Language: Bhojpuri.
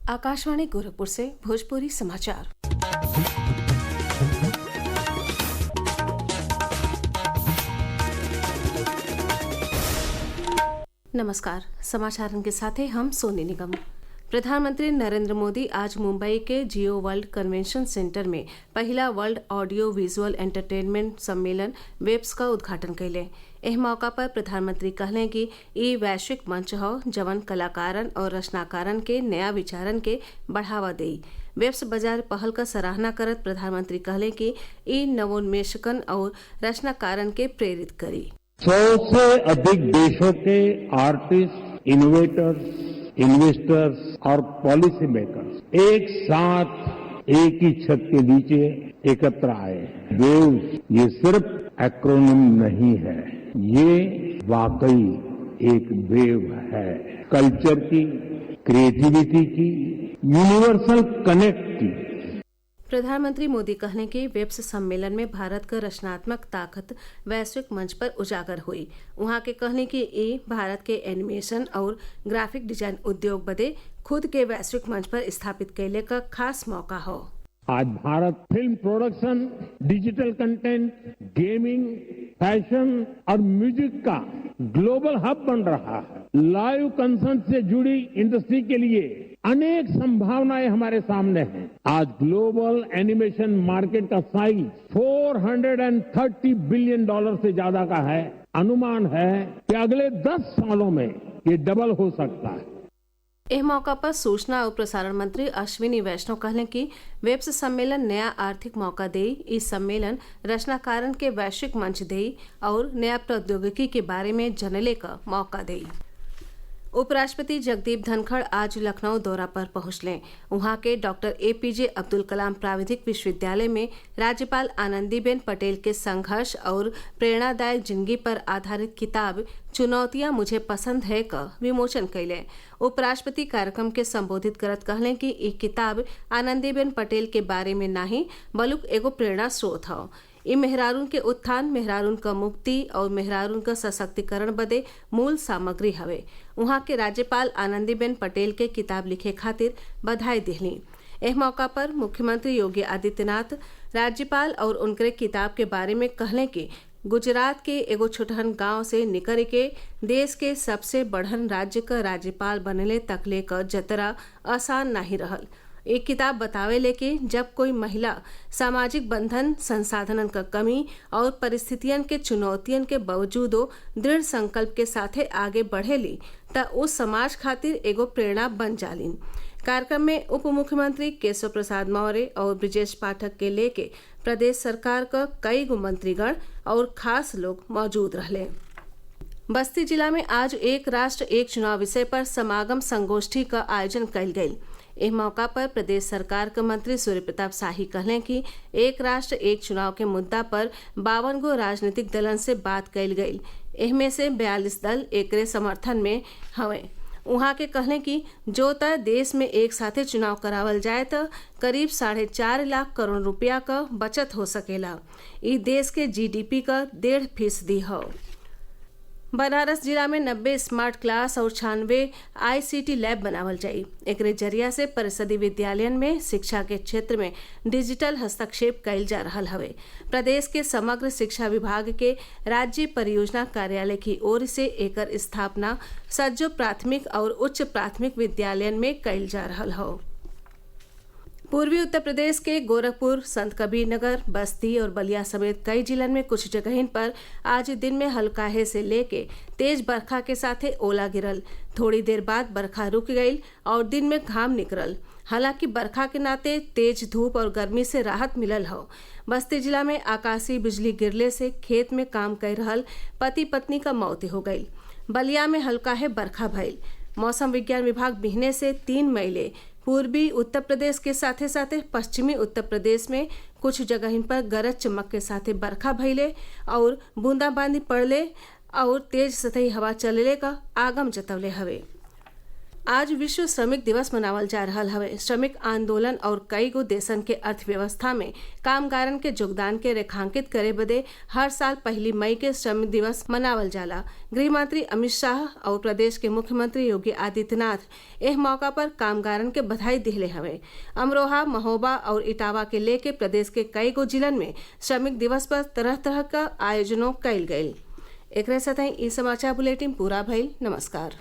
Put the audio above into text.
आकाशवाणी गोरखपुर से भोजपुरी समाचार। नमस्कार, समाचारों के साथ हैं हम सोनी निगम। प्रधानमंत्री नरेंद्र मोदी आज मुंबई के जियो वर्ल्ड कन्वेंशन सेंटर में पहला वर्ल्ड ऑडियो विजुअल एंटरटेनमेंट सम्मेलन वेब्स का उद्घाटन कैले। एह मौका पर प्रधानमंत्री कहलें कि ई वैश्विक मंच हौ जवन कलाकारन और रचनाकारन के नया विचारन के बढ़ावा देई। वेब्स बाजार पहल का सराहना करत प्रधानमंत्री कहलें कि ई नवोन्मेषकन और रचनाकारन के प्रेरित करी। 100 से अधिक देशों के आर्टिस्ट, इनोवेटर्स, इन्वेस्टर्स और पॉलिसी मेकर्स एक साथ एक ही छत के नीचे एकत्र आए हैं। वेव्स ये सिर्फ एक्रोनिम नहीं है, ये वाकई एक वेव है, कल्चर की, क्रिएटिविटी की, यूनिवर्सल कनेक्ट की। प्रधानमंत्री मोदी कहने कि वेब्स सम्मेलन में भारत का रचनात्मक ताकत वैश्विक मंच पर उजागर हुई। वहां के कहने कि ये भारत के एनिमेशन और ग्राफिक डिजाइन उद्योग बदे खुद के वैश्विक मंच पर स्थापित कैले का खास मौका हो। आज Bharat film production, digital content, gaming, fashion और म्यूजिक का ग्लोबल हब बन रहा है। लाइव कंसर्ट से जुड़ी इंडस्ट्री के लिए अनेक संभावनाएं हमारे सामने हैं। आज ग्लोबल एनिमेशन मार्केट का साइज $430 बिलियन से ज्यादा का है। अनुमान है कि अगले 10 सालों में ये डबल हो सकता है। एह मौका पर सूचना और प्रसारण मंत्री अश्विनी वैष्णव कहलें कि वेब्स सम्मेलन नया आर्थिक मौका देई। इस सम्मेलन रचनाकारन के वैश्विक मंच देई और नया प्रौद्योगिकी के बारे में जनले का मौका देई। उपराष्ट्रपति जगदीप धनखड़ आज लखनऊ दौरा पर पहुंचलें। वहां के डॉक्टर APJ अब्दुल कलाम प्राविधिक विश्वविद्यालय में राज्यपाल आनंदीबेन पटेल के संघर्ष और प्रेरणादायक जिंदगी पर आधारित किताब चुनौतियां मुझे पसंद है का विमोचन कैले। उपराष्ट्रपति कार्यक्रम के संबोधित करत कहलें कि ई किताब आनंदीबेन पटेल के बारे में नाही बल्कि एगो प्रेरणा स्रोत हौ। ई मेहरारून के उत्थान, मेहरारून का मुक्ति और मेहरारून का सशक्तिकरण बदे मूल सामग्री हवे। वहां के राज्यपाल आनंदीबेन पटेल के किताब लिखे खातिर बधाई दिहली। एह मौका पर मुख्यमंत्री योगी आदित्यनाथ राज्यपाल और उनके किताब के बारे में कहलें कि गुजरात के एगो छोटहन गांव से निकर के देश के सबसे बढ़न राज्य का राज्यपाल बनले तकले क जतरा आसान नहीं रहल। एक किताब बतावेले कि जब कोई महिला सामाजिक बंधन, संसाधनन का कमी और परिस्थितियन के चुनौतियन के बावजूदो दृढ़ संकल्प के साथे आगे बढ़ेली त उस समाज खातिर एगो प्रेरणा बन जालिन। कार्यक्रम में उप मुख्यमंत्री केशव प्रसाद मौर्य और ब्रिजेश पाठक के लेके प्रदेश सरकार का कई गो मंत्रीगण और खास लोग मौजूद रहले। बस्ती जिला में आज एक राष्ट्र एक चुनाव विषय पर समागम संगोष्ठी का आयोजन कइल गयी। इस मौका पर प्रदेश सरकार के मंत्री सूर्य प्रताप शाही कहलें कि एक राष्ट्र एक चुनाव के मुद्दा पर 52 गो राजनीतिक दलन से बात कइल गयी। इनमें से 42 दल एकरे समर्थन में हवे। उहाँ के कहलें कि जो त देश में एक साथे चुनाव करावल जाए तो करीब 4.5 लाख करोड़ रुपया का बचत हो सकेला। ई देश के GDP का 1.5% हो। बनारस जिला में 90 स्मार्ट क्लास और 96 ICT लैब बनावल जाई। एकरे जरिया से परिषदीय विद्यालयन में शिक्षा के क्षेत्र में डिजिटल हस्तक्षेप कइल जा रहल हवे। प्रदेश के समग्र शिक्षा विभाग के राज्य परियोजना कार्यालय की ओर से एकर स्थापना सज्जो प्राथमिक और उच्च प्राथमिक विद्यालयन में कइल जा रहल हो। पूर्वी उत्तर प्रदेश के गोरखपुर, संत कबीर नगर, बस्ती और बलिया समेत कई जिलन में कुछ जगहिन पर आज दिन में हल्काहे से लेके तेज बरखा के साथे ओला गिरल। थोड़ी देर बाद बरखा रुक गई और दिन में घाम निकलल। हालांकि बरखा के नाते तेज धूप और गर्मी से राहत मिलल हो। बस्ती जिला में आकाशीय बिजली गिरले से खेत में काम कर रहल पति पत्नी का मौत हो गई। बलिया में हल्काहे बरखा भइल। मौसम विज्ञान विभाग बिहने से 3 मई ले पूर्वी उत्तर प्रदेश के साथे साथे पश्चिमी उत्तर प्रदेश में कुछ जगहिन पर गरज चमक के साथे बरखा भइले और बूंदाबांदी पड़ले और तेज सतही हवा चलले का आगम जतवले हवे। आज विश्व श्रमिक दिवस मनावल जा रहल हवे। श्रमिक आंदोलन और कई गो देशन के अर्थव्यवस्था में कामगारन के योगदान के रेखांकित करे बदे हर साल 1 मई के श्रमिक दिवस मनावल जाला। गृह मंत्री अमित शाह और प्रदेश के मुख्यमंत्री योगी आदित्यनाथ एह मौका पर कामगारन के बधाई दिले हवे। अमरोहा, महोबा और इटावा के लेके प्रदेश के कई गो जिलन में श्रमिक दिवस पर तरह तरह का आयोजनों कइल गयी। एकरे साथ ही ई समाचार बुलेटिन पूरा भइल। नमस्कार।